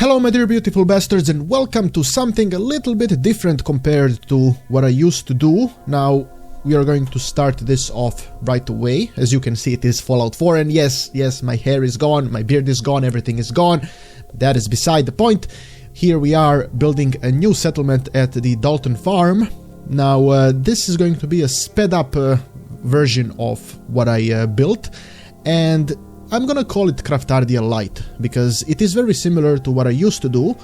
Hello my dear beautiful bastards, and welcome to something a little bit different compared to what I used to do. Now we are going to start this off right away. As you can see, it is Fallout 4, and yes, my hair is gone, my beard is gone, everything is gone. That is beside the point. Here we are building a new settlement at the Dalton Farm. Now this is going to be a sped up version of what I built, and I'm gonna call it Craftardia Lite, because it is very similar to what I used to do,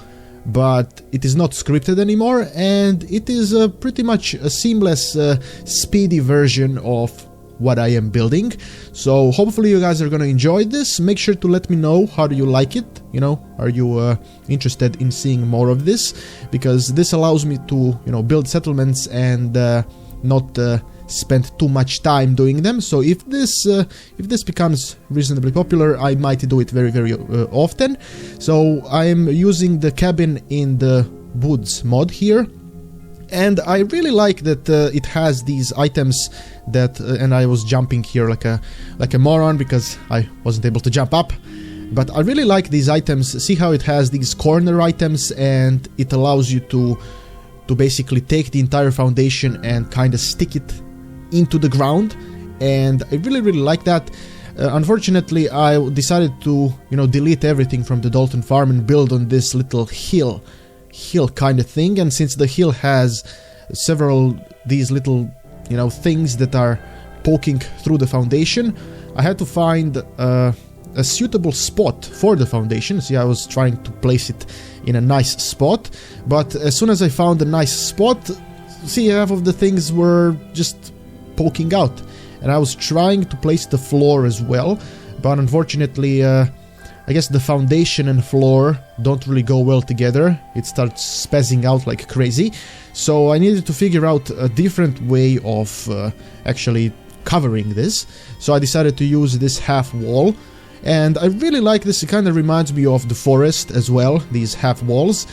but it is not scripted anymore, and it is pretty much a seamless, speedy version of what I am building. So hopefully you guys are gonna enjoy this. Make sure to let me know how do you like it, you know, are you interested in seeing more of this, because this allows me to, you know, build settlements and not spend too much time doing them. So if this becomes reasonably popular, I might do it very often. So I'm using the cabin in the woods mod here, and I really like that it has these items that and I was jumping here like a moron because I wasn't able to jump up. But I really like these items. See how it has these corner items, and it allows you to basically take the entire foundation and kind of stick it into the ground, and I really like that. Unfortunately, I decided to, you know, delete everything from the Dalton Farm and build on this little hill kind of thing. And since the hill has several these little, you know, things that are poking through the foundation, I had to find a suitable spot for the foundation. See, I was trying to place it in a nice spot, but as soon as I found a nice spot, see, half of the things were just poking out, and I was trying to place the floor as well, but unfortunately I guess the foundation and floor don't really go well together. It starts spazzing out like crazy, so I needed to figure out a different way of actually covering this. So I decided to use this half wall, and I really like this. It kind of reminds me of the forest as well, these half walls.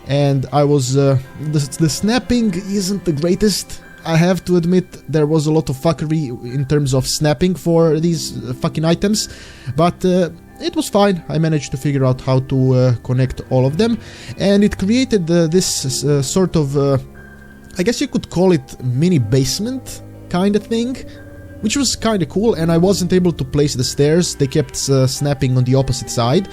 And I was the snapping isn't the greatest, I have to admit. There was a lot of fuckery in terms of snapping for these fucking items, but it was fine. I managed to figure out how to connect all of them, and it created this sort of, I guess you could call it mini basement kind of thing, which was kind of cool. And I wasn't able to place the stairs, they kept snapping on the opposite side.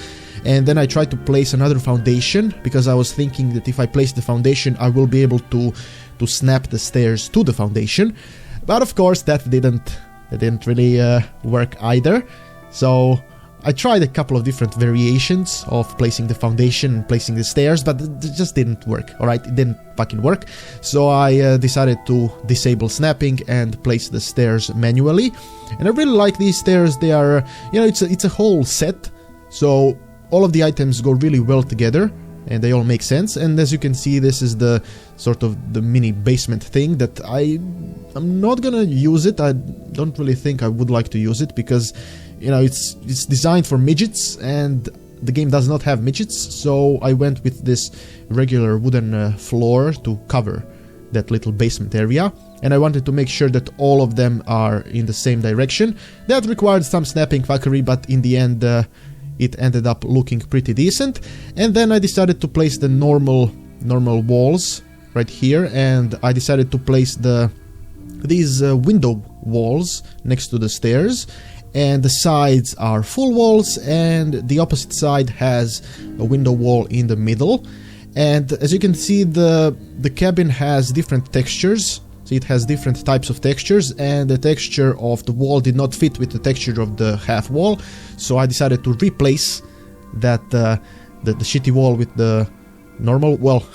And then I tried to place another foundation, because I was thinking that if I place the foundation, I will be able to snap the stairs to the foundation. But of course that didn't really work either. So I tried a couple of different variations of placing the foundation and placing the stairs, but it just didn't work. Alright, it didn't fucking work. So I decided to disable snapping and place the stairs manually. And I really like these stairs. They are, you know, it's a whole set, so all of the items go really well together, and they all make sense. And as you can see, this is the sort of the mini basement thing that I'm not gonna use it. I don't really think I would like to use it, because, you know, it's designed for midgets, and the game does not have midgets. So I went with this regular wooden floor to cover that little basement area, and I wanted to make sure that all of them are in the same direction. That required some snapping fuckery, but in the end it ended up looking pretty decent. And then I decided to place the normal walls right here, and I decided to place these window walls next to the stairs, and the sides are full walls, and the opposite side has a window wall in the middle. And as you can see, the cabin has different textures. So it has different types of textures, and the texture of the wall did not fit with the texture of the half wall. So I decided to replace that the shitty wall with the normal. Well,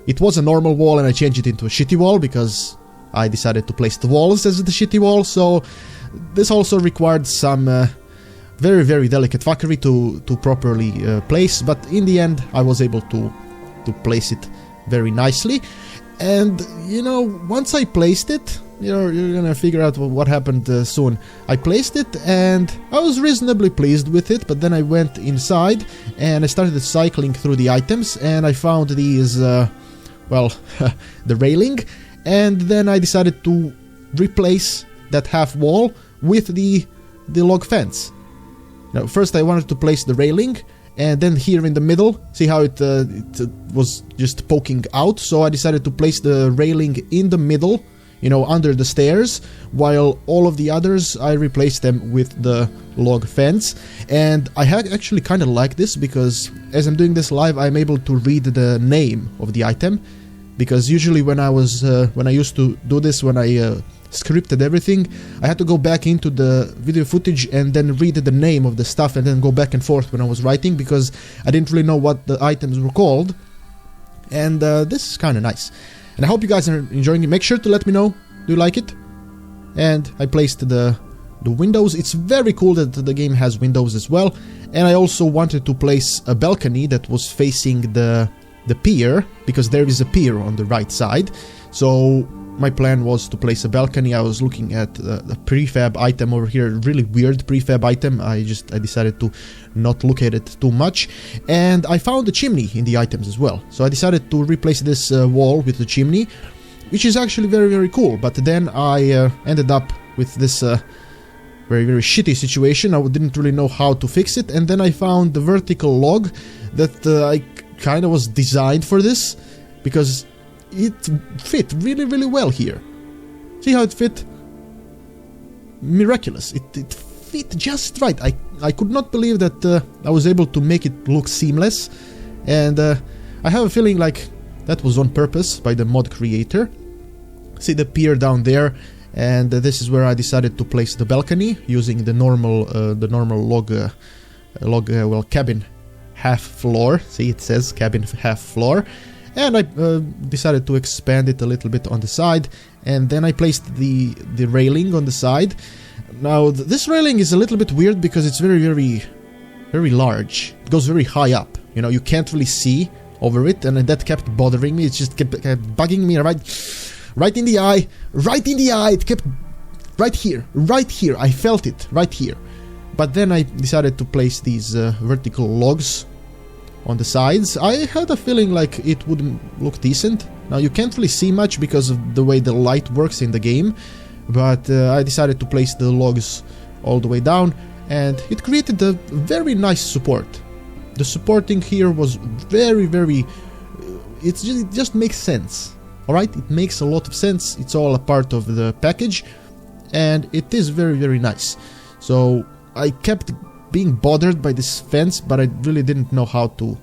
it was a normal wall, and I changed it into a shitty wall because I decided to place the walls as the shitty wall. So this also required some very delicate fuckery to properly place, but in the end I was able to place it very nicely. And, you know, once I placed it, you're gonna figure out what happened soon. I placed it, and I was reasonably pleased with it, but then I went inside and I started cycling through the items, and I found these, well, the railing, and then I decided to replace that half wall with the log fence. Now, first I wanted to place the railing, and then here in the middle, see how it was just poking out. So I decided to place the railing in the middle, you know, under the stairs, while all of the others I replaced them with the log fence. And I actually kind of like this, because as I'm doing this live, I'm able to read the name of the item, because usually when I used to do this, when I scripted everything, I had to go back into the video footage and then read the name of the stuff and then go back and forth when I was writing, because I didn't really know what the items were called. And this is kind of nice, and I hope you guys are enjoying it. Make sure to let me know, do you like it? And I placed the windows. It's very cool that the game has windows as well. And I also wanted to place a balcony that was facing the pier, because there is a pier on the right side. So my plan was to place a balcony. I was looking at the prefab item over here, really weird prefab item. I decided to not look at it too much, and I found a chimney in the items as well. So I decided to replace this wall with the chimney, which is actually very, very cool. But then I ended up with this very, very shitty situation. I didn't really know how to fix it, and then I found the vertical log that I kind of was designed for this, because it fit really, really well here. See how it fit? Miraculous. It fit just right. I could not believe that I was able to make it look seamless, and I have a feeling like that was on purpose by the mod creator. See the pier down there, and this is where I decided to place the balcony using the normal log cabin half floor. See, it says cabin half floor. And I decided to expand it a little bit on the side, and then I placed the railing on the side. Now this railing is a little bit weird because it's very, very, very large. It goes very high up. You know, you can't really see over it, and that kept bothering me. It just kept bugging me right in the eye, right in the eye. It kept right here. I felt it right here. But then I decided to place these vertical logs on the sides. I had a feeling like it would look decent. Now you can't really see much because of the way the light works in the game, but I decided to place the logs all the way down, and it created a very nice support. The supporting here was very, very... it just makes sense. Alright, it makes a lot of sense. It's all a part of the package, and it is very, very nice. So I kept being bothered by this fence, but I really didn't know how to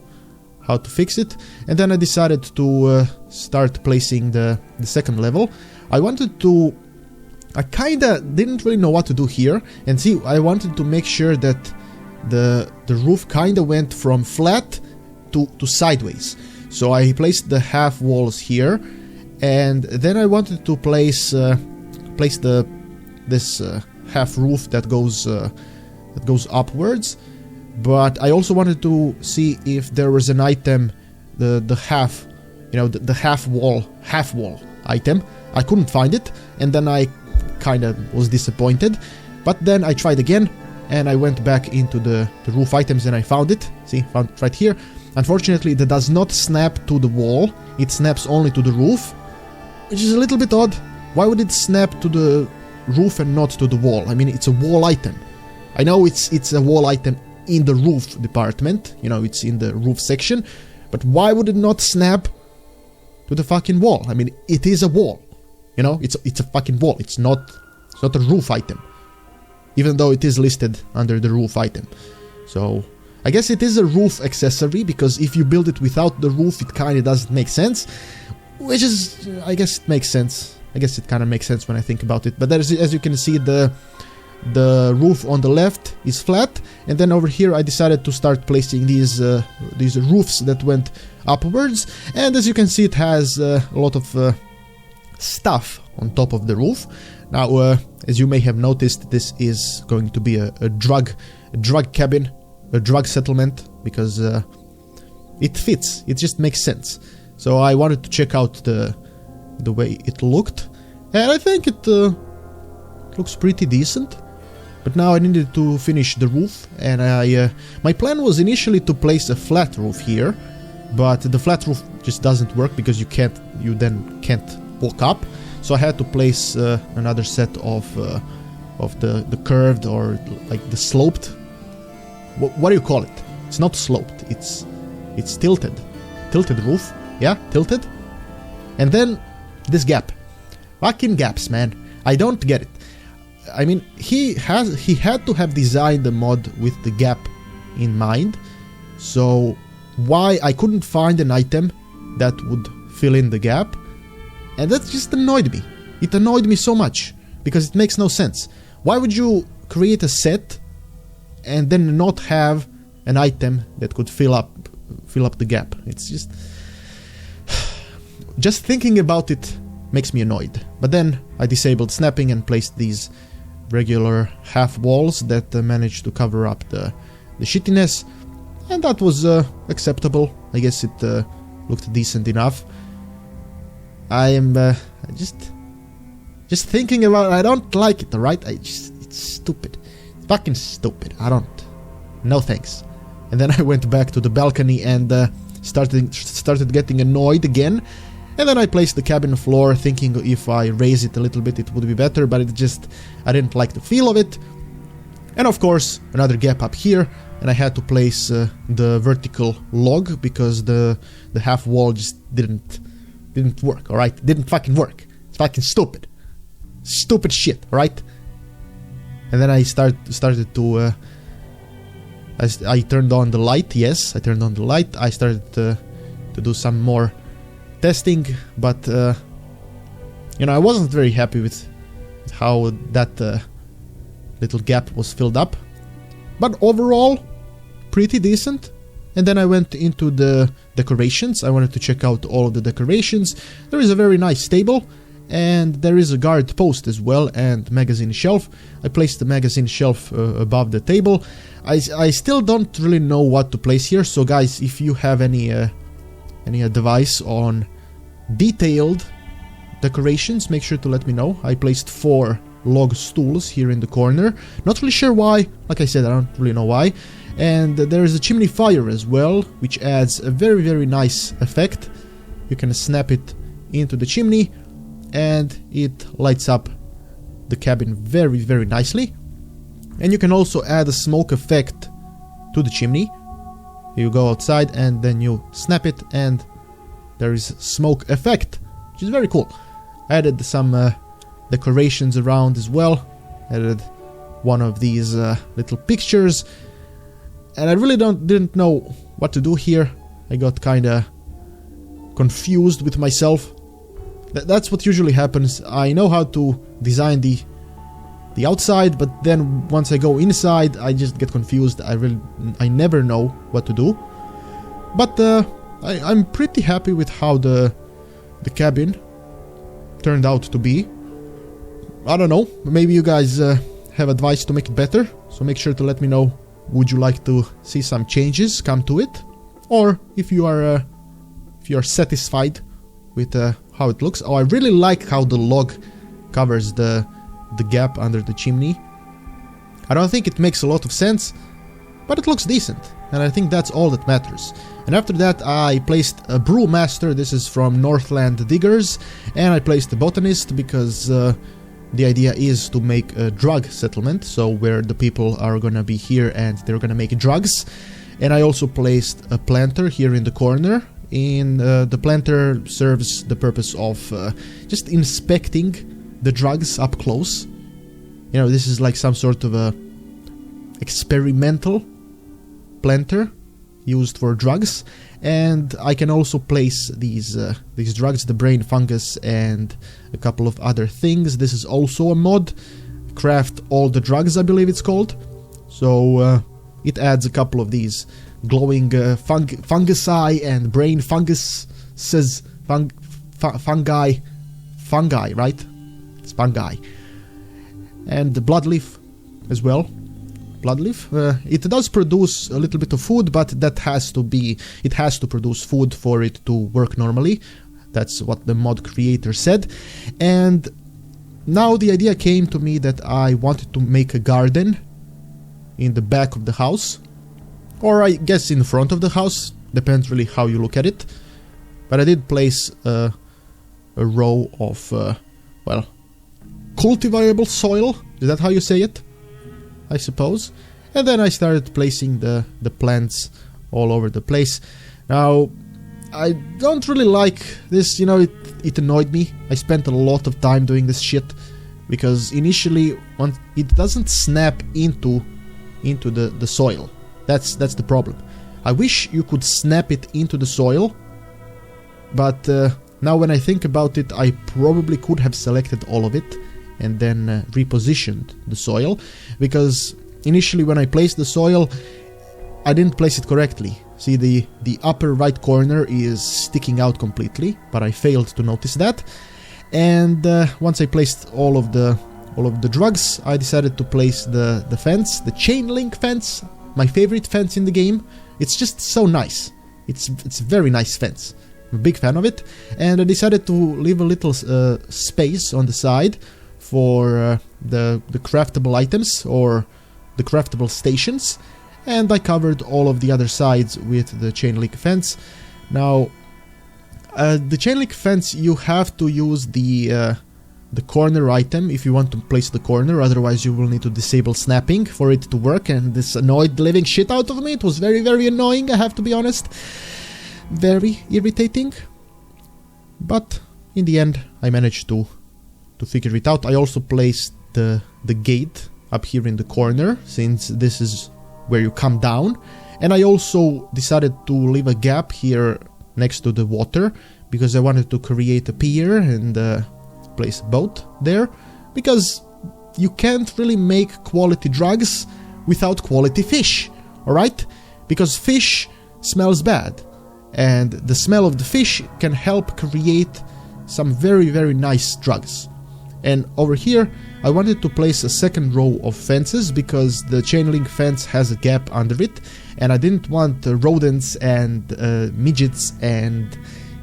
fix it. And then I decided to start placing the second level. I kinda didn't really know what to do here, and see, I wanted to make sure that the roof kinda went from flat to sideways. So I placed the half walls here, and then I wanted to place this half roof that goes upwards. But I also wanted to see if there was an item, the half, you know, the half wall item. I couldn't find it, and then I kind of was disappointed. But then I tried again, and I went back into the roof items, and I found it. See, found it right here. Unfortunately, that does not snap to the wall. It snaps only to the roof, which is a little bit odd. Why would it snap to the roof and not to the wall? I mean, it's a wall item. I know it's a wall item in the roof department, you know, it's in the roof section, but why would it not snap to the fucking wall? I mean, it is a wall, you know, it's a fucking wall. It's not a roof item, even though it is listed under the roof item. So I guess it is a roof accessory, because if you build it without the roof, it kind of doesn't make sense, which is, I guess it makes sense. I guess it kind of makes sense when I think about it. But there's, as you can see, the roof on the left is flat, and then over here I decided to start placing these roofs that went upwards. And as you can see, it has a lot of stuff on top of the roof. Now, as you may have noticed, this is going to be a drug cabin, a drug settlement, because it fits. It just makes sense. So I wanted to check out the way it looked, and I think it looks pretty decent. But now I needed to finish the roof, and my plan was initially to place a flat roof here, but the flat roof just doesn't work because you then can't walk up. So I had to place another set of the curved, or like the sloped. What do you call it? It's not sloped, it's tilted. Tilted roof, yeah, tilted. And then this gap. Fucking gaps, man. I don't get it. I mean, he had to have designed the mod with the gap in mind. So why I couldn't find an item that would fill in the gap, and that just annoyed me. It annoyed me so much because it makes no sense. Why would you create a set and then not have an item that could fill up the gap? It's just thinking about it makes me annoyed. But then I disabled snapping and placed these regular half walls that managed to cover up the shittiness, and that was acceptable. I guess it looked decent enough. I am just thinking about it, I don't like it, alright? It's stupid. It's fucking stupid. I don't. No thanks. And then I went back to the balcony and started getting annoyed again. And then I placed the cabin floor, thinking if I raise it a little bit it would be better, but I didn't like the feel of it. And of course, another gap up here, and I had to place the vertical log because the half wall just didn't work, alright? Didn't fucking work. It's fucking stupid. Stupid shit, alright? And then I started to I turned on the light. Yes, I turned on the light. I started to do some more testing, but you know, I wasn't very happy with how that little gap was filled up, but overall pretty decent. And then I went into the decorations. I wanted to check out all of the decorations. There is a very nice table, and there is a guard post as well, and magazine shelf. I placed the magazine shelf above the table. I still don't really know what to place here, so guys, if you have any advice on detailed decorations, make sure to let me know. I placed 4 log stools here in the corner. Not really sure why. Like I said, I don't really know why. And there is a chimney fire as well, which adds a very, very nice effect. You can snap it into the chimney and it lights up the cabin very, very nicely. And you can also add a smoke effect to the chimney. You go outside and then you snap it and there is smoke effect, which is very cool. I added some decorations around as well. Added one of these little pictures, and I really didn't know what to do here. I got kinda confused with myself. That's what usually happens. I know how to design the outside, but then once I go inside I just get confused. I never know what to do. But I'm pretty happy with how the cabin turned out to be. I don't know, maybe you guys have advice to make it better, so make sure to let me know. Would you like to see some changes come to it, or if you are satisfied with how it looks? Oh, I really like how the log covers the gap under the chimney. I don't think it makes a lot of sense, but it looks decent, and I think that's all that matters. And after that I placed a brewmaster. This is from Northland Diggers, and I placed a botanist because the idea is to make a drug settlement, so where the people are gonna be here and they're gonna make drugs. And I also placed a planter here in the corner. The planter serves the purpose of just inspecting the drugs up close. You know, this is like some sort of a experimental planter used for drugs. And I can also place these drugs, the brain fungus and a couple of other things. This is also a mod, craft all the drugs, I believe it's called. So it adds a couple of these glowing fungi and brain fungus says fungi, right? It's fungi. And the bloodleaf as well. Bloodleaf. It does produce a little bit of food, but it has to produce food for it to work normally. That's what the mod creator said. And now the idea came to me that I wanted to make a garden in the back of the house, or I guess in front of the house, depends really how you look at it. But I did place a row of well, cultivable soil. Is that how you say it? I suppose. And then I started placing the plants all over the place. Now, I don't really like this, you know, it annoyed me. I spent a lot of time doing this shit, because initially it doesn't snap into the soil. That's the problem. I wish you could snap it into the soil, but now when I think about it, I probably could have selected all of it and then repositioned the soil, because initially when I placed the soil, I didn't place it correctly. See, the upper right corner is sticking out completely, but I failed to notice that. And once I placed all of the drugs, I decided to place the fence, the chain link fence, my favorite fence in the game. It's just so nice. It's a very nice fence. I'm a big fan of it, and I decided to leave a little space on the side for the craftable items, or the craftable stations, and I covered all of the other sides with the chain link fence. Now, the chain link fence, you have to use the corner item if you want to place the corner, otherwise you will need to disable snapping for it to work, and this annoyed the living shit out of me. It was very, very annoying, I have to be honest. Very irritating. But in the end, I managed to figure it out. I also placed the gate up here in the corner, since this is where you come down. And I also decided to leave a gap here next to the water, because I wanted to create a pier and place a boat there, because you can't really make quality drugs without quality fish, alright? Because fish smells bad, and the smell of the fish can help create some very, very nice drugs. And over here, I wanted to place a second row of fences, because the chain link fence has a gap under it, and I didn't want rodents and midgets and,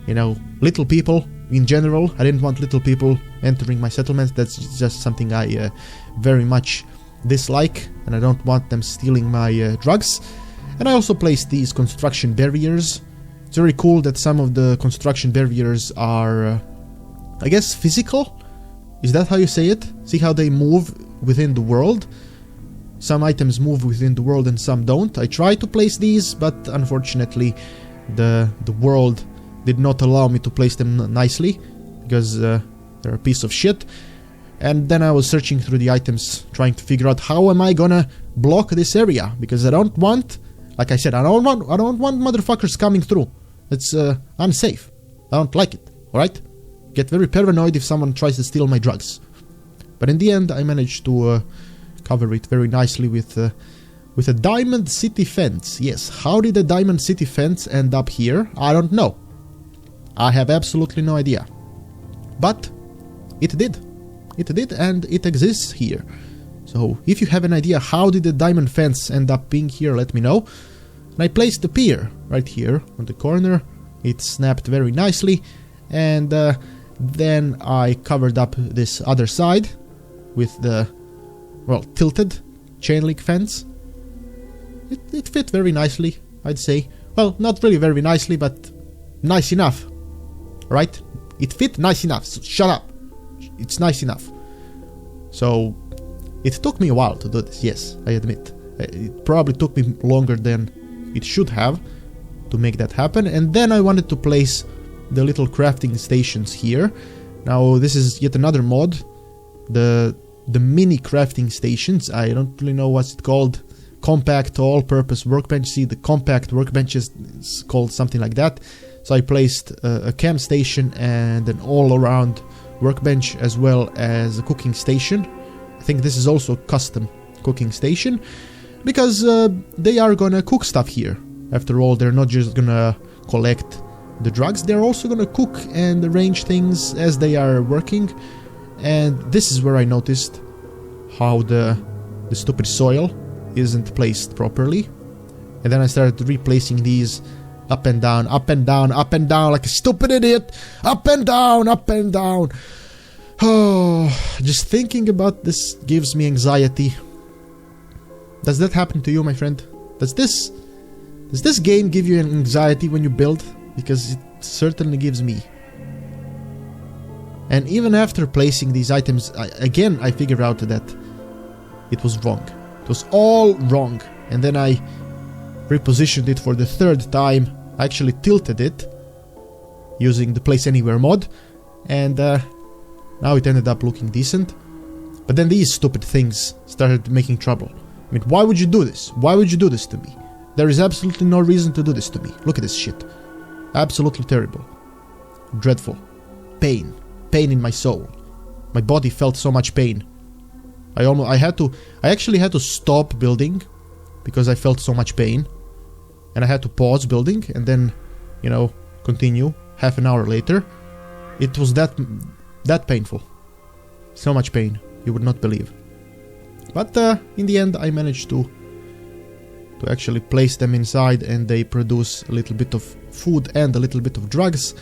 you know, little people in general. I didn't want little people entering my settlement. That's just something I very much dislike, and I don't want them stealing my drugs. And I also placed these construction barriers. It's very cool that some of the construction barriers are, I guess, physical. Is that how you say it? See how they move within the world? Some items move within the world and some don't. I tried to place these, but unfortunately the world did not allow me to place them nicely, because they're a piece of shit. And then I was searching through the items, trying to figure out how am I gonna block this area, because I don't want, like I said, I don't want motherfuckers coming through. It's unsafe. I don't like it, alright? Get very paranoid if someone tries to steal my drugs. But in the end, I managed to cover it very nicely with a diamond city fence. Yes, how did the diamond city fence end up here? I don't know. I have absolutely no idea. But it did. It did, and it exists here. So if you have an idea how did the diamond fence end up being here, let me know. And I placed the pier right here on the corner. It snapped very nicely, and then I covered up this other side with the, well, tilted chain link fence. It fit very nicely, I'd say. Well, not really very nicely, but nice enough. Right? It fit nice enough. So shut up. It's nice enough. So it took me a while to do this, yes, I admit. It probably took me longer than it should have to make that happen. And then I wanted to place the little crafting stations here. Now this is yet another mod, the mini crafting stations. I don't really know what's it called. Compact all-purpose workbench. See, the compact workbench is called something like that. So I placed a camp station and an all-around workbench, as well as a cooking station. I think this is also a custom cooking station, because they are gonna cook stuff here. After all, they're not just gonna collect the drugs, they're also gonna cook and arrange things as they are working. And this is where I noticed how the stupid soil isn't placed properly. And then I started replacing these up and down, up and down, up and down, like a stupid idiot. Up and down, up and down. Oh, just thinking about this gives me anxiety. Does that happen to you, my friend? Does this game give you anxiety when you build? Because it certainly gives me. And even after placing these items, I figured out that it was wrong. It was all wrong. and then I repositioned it for the third time. I actually tilted it using the Place Anywhere mod, and now it ended up looking decent. But then these stupid things started making trouble. I mean, why would you do this? Why would you do this to me? There is absolutely no reason to do this to me. Look at this shit. Absolutely terrible. Dreadful. Pain. Pain in my soul. My body felt so much pain. I actually had to stop building because I felt so much pain. And I had to pause building and then, you know, continue half an hour later. It was that painful. So much pain. You would not believe. But in the end I managed to actually place them inside, and they produce a little bit of food and a little bit of drugs.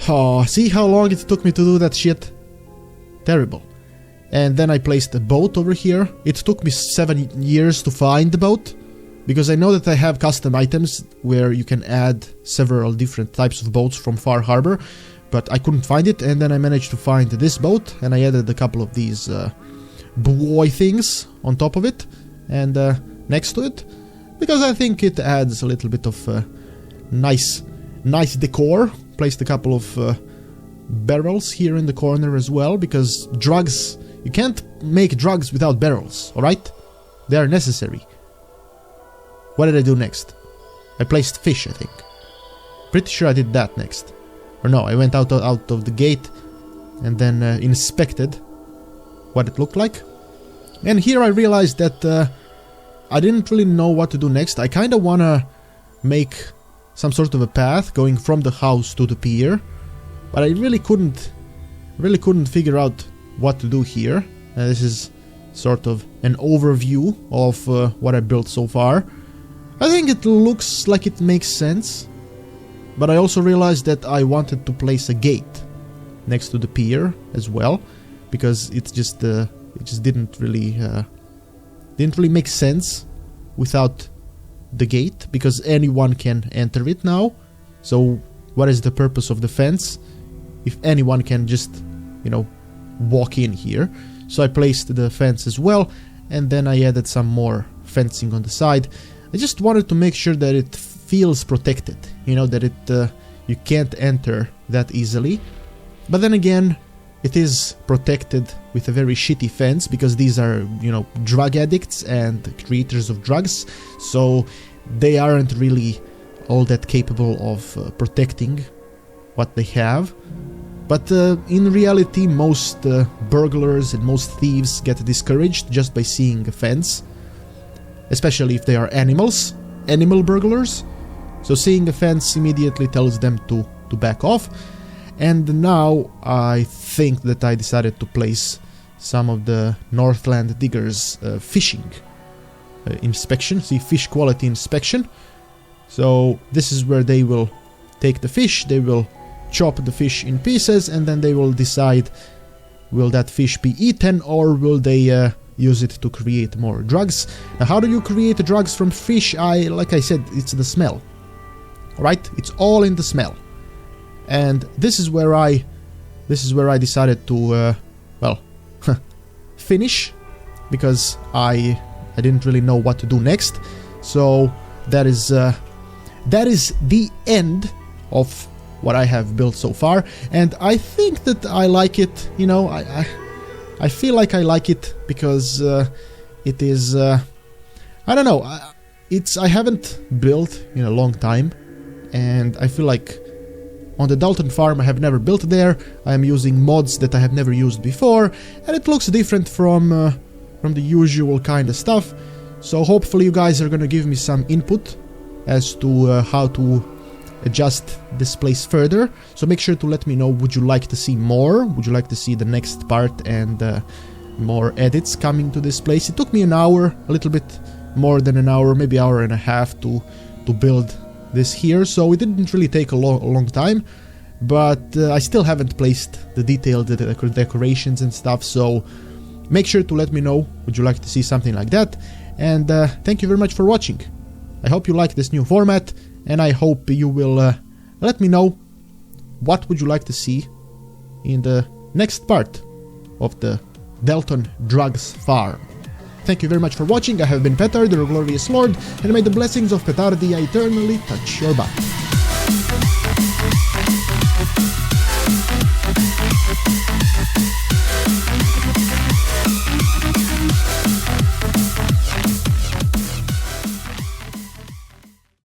Oh, see how long it took me to do that shit? Terrible. And then I placed a boat over here. It took me 7 years to find the boat, because I know that I have custom items where you can add several different types of boats from Far Harbor, but I couldn't find it, and then I managed to find this boat, and I added a couple of these buoy things on top of it and next to it, because I think it adds a little bit of nice decor. Placed a couple of barrels here in the corner as well, because drugs, you can't make drugs without barrels, alright? They are necessary. What did I do next? I placed fish, I think. Pretty sure I did that next. Or no, I went out of the gate and then inspected what it looked like. And here I realized that I didn't really know what to do next. I kind of want to make some sort of a path going from the house to the pier, but I really couldn't figure out what to do here. This is sort of an overview of what I built so far. I think it looks like it makes sense, but I also realized that I wanted to place a gate next to the pier as well, because it just didn't really make sense without the gate, because anyone can enter it now. So what is the purpose of the fence if anyone can just, you know, walk in here? So I placed the fence as well, and then I added some more fencing on the side. I just wanted to make sure that it feels protected, you know, that you can't enter that easily. But then again, it is protected with a very shitty fence, because these are, you know, drug addicts and creators of drugs, so they aren't really all that capable of protecting what they have. But in reality, most burglars and most thieves get discouraged just by seeing a fence, especially if they are animal burglars. So seeing a fence immediately tells them to back off. And now I think that I decided to place some of the Northland Diggers fishing inspection, fish quality inspection. So this is where they will take the fish, they will chop the fish in pieces, and then they will decide, will that fish be eaten or will they use it to create more drugs. Now, how do you create drugs from fish? Like I said, it's the smell. Alright? It's all in the smell. And this is where I decided to finish, because I didn't really know what to do next. So that is the end of what I have built so far, and I think that I like it. You know, I feel like I like it because it is I don't know, I haven't built in a long time, and I feel like on the Dalton Farm I have never built there. I am using mods that I have never used before, and it looks different from the usual kind of stuff. So hopefully you guys are gonna give me some input as to how to adjust this place further. So make sure to let me know, would you like to see more? Would you like to see the next part and more edits coming to this place? It took me an hour, a little bit more than an hour, maybe hour and a half to build this here, so it didn't really take a long time, but I still haven't placed the detailed decorations and stuff. So make sure to let me know, would you like to see something like that? And thank you very much for watching. I hope you like this new format, and I hope you will let me know what would you like to see in the next part of the Dalton Drugs Farm. Thank you very much for watching. I have been Petard, your glorious lord, and may the blessings of Petardia eternally touch your back.